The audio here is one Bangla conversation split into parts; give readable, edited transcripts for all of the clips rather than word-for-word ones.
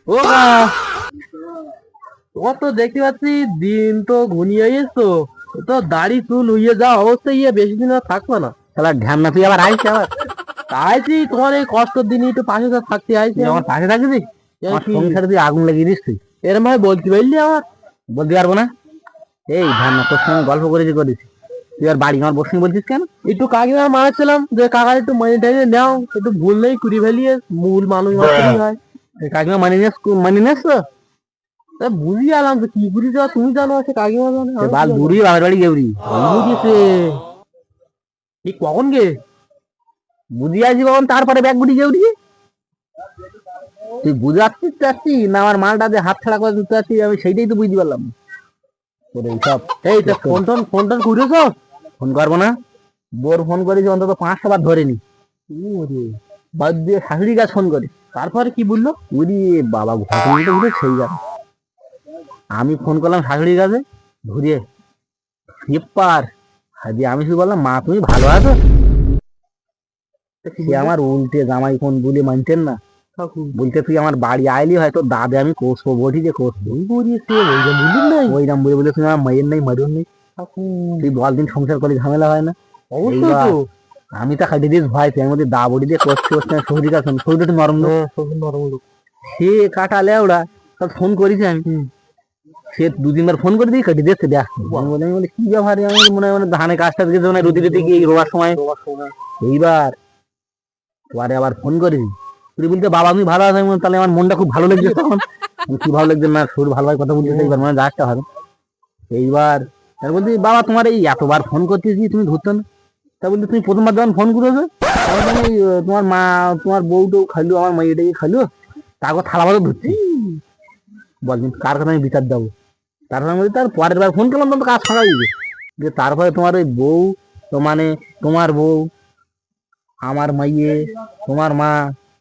ও ও তো দেখতে পাচ্ছি দিন তো ঘনিয়ে এসছো, তো দাড়ি চুল হইয়ে যাওয়া অবস্থা, বেশি দিন আর থাকবো না। শালা ঢ্যামনা, তুই আবার আইস আবার? আইছি তোমার এই কষ্টের দিনে একটু পাশে তো থাকতে আইছি তুই আমার পাশে থাকবি? আমার কি সংসারে তুই আগুন লাগিয়ে দিস তুই। এরম ভাবে বলতে পারলি আমার? বলতে পারবো না? এই ঢ্যামনা, তোর সঙ্গে গল্প করেছি। তুই আর বাড়ি আমার বসে বলছিস কেন? একটু কাকিমার মারাচ্ছিলাম যে কাকা একটু মাইনে টাইনে নাও, একটু ভুল নেই কুড়ি ফেলিয়ে, মূল মানুষ মাত্রই হয়। কাকিমা মানি নিস তো? তা বুঝি আলাম তো কি বুঝি যাওয়া, তুমি জানো আছে কাকিমা জানে, আমি কি বাল জানি? বুড়ি বাবার বাড়ি গেউরি বুঝিছে ঠিক কখন গে? বুঝি আসি কখন, তারপরে ব্যাগ বুড়ি গেউরি। তুই বুঝাচ্ছিস চাচ্ছি না আমার মালটা যে হাত ছাড়া করে দিতে চাচ্ছি, আমি সেইটাই তো বুঝতে পারলাম না। তোর এইসব এই তা ফোন টোন ঘুরেছ? ফোন করবো না? বোর ফোন করেছি অন্তত 500 বার ধরেনি। বাদ দিয়ে শাশুড়ি গাছ ফোন করে। তারপরে কি বললো? উরি বাবা, ঘটনাটা ঘুরে সেই গেল। আমি ফোন করলাম শাশুড়ির কাছে, ঘুরিয়ে পেপার হাজি। আমি শুধু বললাম, মা তুমি ভালো আছো? সে আমার উল্টে জামাই ফোন বলে মানতেন না, বলতে তুই আমার বাড়ি আইলি হয়তো দাদে আমি কষবো, বটি যে কষবো। ওইরাম বলে বলে তুমি আমার মায়ের নেই মারুন নেই। তুই বল, দিন সংসার করে ঝামেলা হয় না? অবশ্যই তো। আমি তো খাইতে দিস ভয়, এর মধ্যে দা বড়ি দিয়ে কষতে কষতে শরীর কাছে, শরীরটা একটু নরম লোক। নরম লোক। সে কাটালে ওরা সব ফোন করেছি আমি। সে 2-3 বার ফোন করে দিয়ে কেটে দিচ্ছে দেখ। আমি বলি কি ব্যাপারে, আমি মনে হয় ধানে কাজটা দিকে মানে রুটি রুটি গিয়ে রোয়ার সময়। এইবার পরে আবার ফোন করেছি, তুই বলতে বাবা তুমি ভালো আছো? তাহলে আমার মনটা খুব ভালো লাগছে তখন। কি ভালো লাগছে না, শরীর ভালো হয় কথা বলতে, এইবার মানে যাসটা হবে। এইবার বলছি বাবা তোমার এই এতবার ফোন করতেছি তুমি ধরতো না। তা বলতে তুমি প্রথমবার যখন ফোন করেছো তোমার মা তোমার বউটাও খাইলো, আমার মেয়েটাকে খাইলো, তারপর থালা বাজা ধরছি। বলছেন কার কথা আমি বিচার দেবো? তারপর আমি তার পরের বার ফোন করলাম, তো কাজ ফাঁকা দিয়েছে। যে তারপরে তোমার ওই বউ, তো মানে তোমার বউ, আমার মাইয়ে, তোমার মা,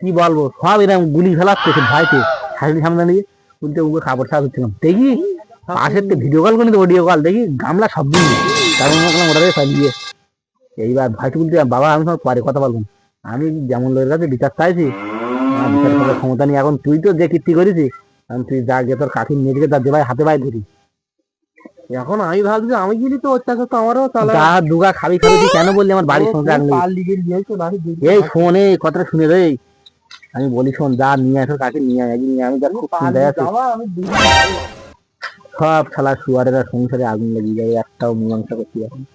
কি বলবো সব এরকম গুলি ফেলাচ্ছে সে ভয়তে। শাশুড়ি সামনে নিয়ে উল্টে উঠে খাবার সাথ হচ্ছিলাম, দেখি পাশের তো ভিডিও কল করি, অডিও কল দেখি গামলা সব দিন। তারপর মনে করলাম ওটা চালিয়ে। এইবার ভয়তে বলতে বাবা আমি তোমার পরে কথা বলবো, আমি যেমন লোকের কাছে বিচার চাইছি, আমার বিচার করার ক্ষমতা নেই এখন। তুই তো যে কীর্তি করেছিস, এখন তুই যা গিয়ে তোর কাকির মেয়েকে তার যে ভাই হাতে পায়ে ধরি। এখন আমি ভাবছি আমি গেলি তো অত্যাচার তো আমারও চালা। যা দুগা খাবি খাবি, তুই কেন বললি আমার বাড়ির সঙ্গে আনলি? এই শোন, এই কথাটা শুনে রে, আমি বলি শোন, যা নিয়ে আসো কাকে নিয়ে আয়, একদিন নিয়ে আমি যার খুব চিন্তায় আছি। সব শালা শুয়ারেরা সংসারে আগুন লাগিয়ে যাবে, একটাও মীমাংসা করতে পারে না।